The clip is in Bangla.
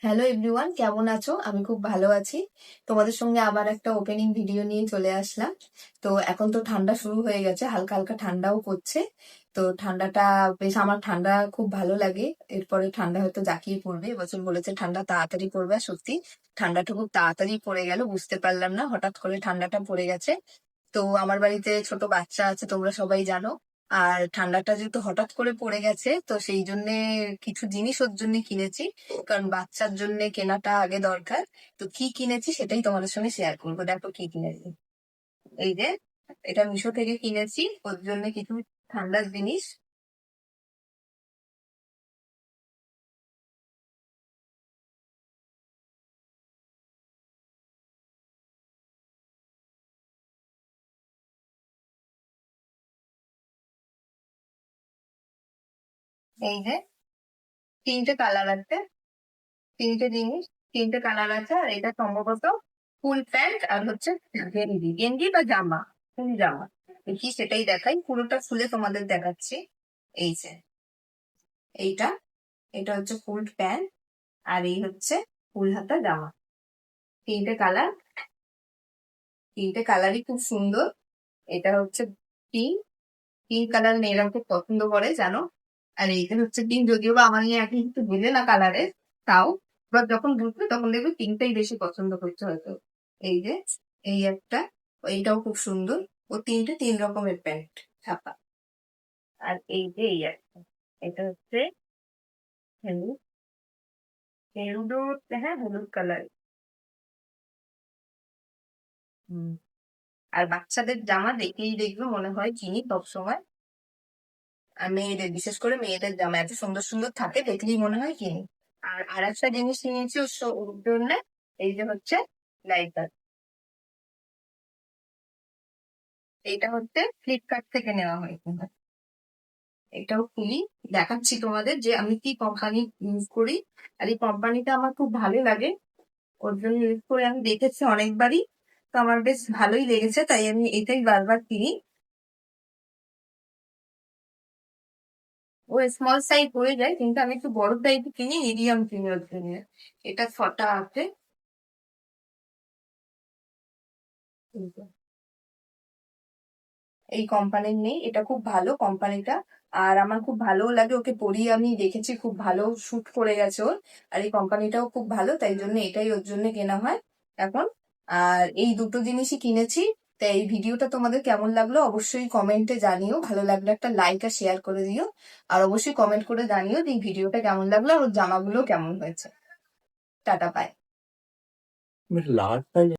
হ্যালো এভরিওয়ান, কেমন আছো? আমি খুব ভালো আছি। তোমাদের সঙ্গে আবার একটা ওপেনিং ভিডিও নিয়ে চলে আসলাম। তো এখন তো ঠান্ডা শুরু হয়ে গেছে, হালকা হালকা ঠান্ডাও পড়ছে। তো ঠান্ডাটা বেশ, আমার ঠান্ডা খুব ভালো লাগে। এরপরে ঠান্ডা হয়তো জাঁকিয়ে পড়বে, এবছর বলেছে ঠান্ডা তাড়াতাড়ি পড়বে। আর সত্যি ঠান্ডাটা খুব তাড়াতাড়ি পড়ে গেল, বুঝতে পারলাম না হঠাৎ করে ঠান্ডাটা পড়ে গেছে। তো আমার বাড়িতে ছোট বাচ্চা আছে, তোমরা সবাই জানো। আর ঠান্ডাটা যেহেতু হঠাৎ করে পড়ে গেছে, তো সেই জন্য কিছু জিনিস ওর জন্য কিনেছি। কারণ বাচ্চার জন্য কেনাটা আগে দরকার। তো কি কিনেছি সেটাই তোমাদের সঙ্গে শেয়ার করবো। দেখো কি কিনেছি। এই যে, এটা মিশো থেকে কিনেছি ওর জন্য কিছু ঠান্ডার জিনিস। এই যে, তিনটে কালার আছে, তিনটে জিনিস, তিনটে কালার আছে। আর এটা সম্ভবত ফুল প্যান্ট আর হচ্ছে গেঞ্জি, গেঞ্জি বা জামা, ফুল জামা। দেখি সেটাই দেখাই, পুরোটা খুলে তোমাদের দেখাচ্ছি। এই যে, এইটা, এটা হচ্ছে ফুল প্যান্ট, আর এই হচ্ছে ফুল হাতা জামা। তিনটে কালার, তিনটে কালারই খুব সুন্দর। এটা হচ্ছে পিঙ্ক, পিঙ্ক কালার মেয়েরা খুব পছন্দ করে জানো। আর এইটা হচ্ছে পিঙ্ক, যদিও বা আমার নিয়ে এখন একটু বুঝে না কালারে, তাও এবার যখন বুঝবে তখন দেখবে পিঙ্কটাই বেশি পছন্দ করছে হয়তো। এই যে, এই একটা, এইটাও খুব সুন্দর। ও তিনটে তিন রকমের প্যান্ট ছাপা। আর এই যে এই একটা, এটা হচ্ছে হলুদ, হলুদও, হ্যাঁ হলুদ কালার। আর বাচ্চাদের জামা দেখেই দেখবে মনে হয় কিনি সবসময়। আর মেয়েদের, বিশেষ করে মেয়েদের জামা এত সুন্দর সুন্দর থাকে, দেখলেই মনে হয় কিনি। আর আরেকটা জিনিস নিয়েছি ওর জন্য। এই যে হচ্ছে লাইটার, এইটা হচ্ছে ফ্লিপকার্ট থেকে নেওয়া হয়েছে। এটাও খুলি, দেখাচ্ছি তোমাদের যে আমি কি কোম্পানি ইউজ করি। আর এই কোম্পানিটা আমার খুব ভালো লাগে, ওর জন্য ইউজ করে আমি দেখেছি অনেকবারই। তো আমার বেশ ভালোই লেগেছে, তাই আমি এটাই বারবার কিনি। ও স্মল সাইজ হয়ে যায়, কিন্তু আমি একটু বড় সাইজ কিনি, মিডিয়াম কিনি ওর জন্য। এটা 6টা আছে। এই কোম্পানির নেই, এটা খুব ভালো কোম্পানিটা। আর আমার খুব ভালো লাগে, ওকে পরিয়ে আমি দেখেছি, খুব ভালো শুট করে গেছে ওর। আর এই কোম্পানিটাও খুব ভালো, তাই জন্য এটাই ওর জন্য কেনা হয় এখন। আর এই দুটো জিনিসই কিনেছি। তাই এই ভিডিওটা তোমাদের কেমন লাগলো অবশ্যই কমেন্টে জানিও, ভালো লাগলে একটা লাইক আর শেয়ার করে দিও। আর অবশ্যই কমেন্ট করে জানিও যে এই ভিডিওটা কেমন লাগলো আর ওর জামাগুলো কেমন হয়েছে। Tata, by.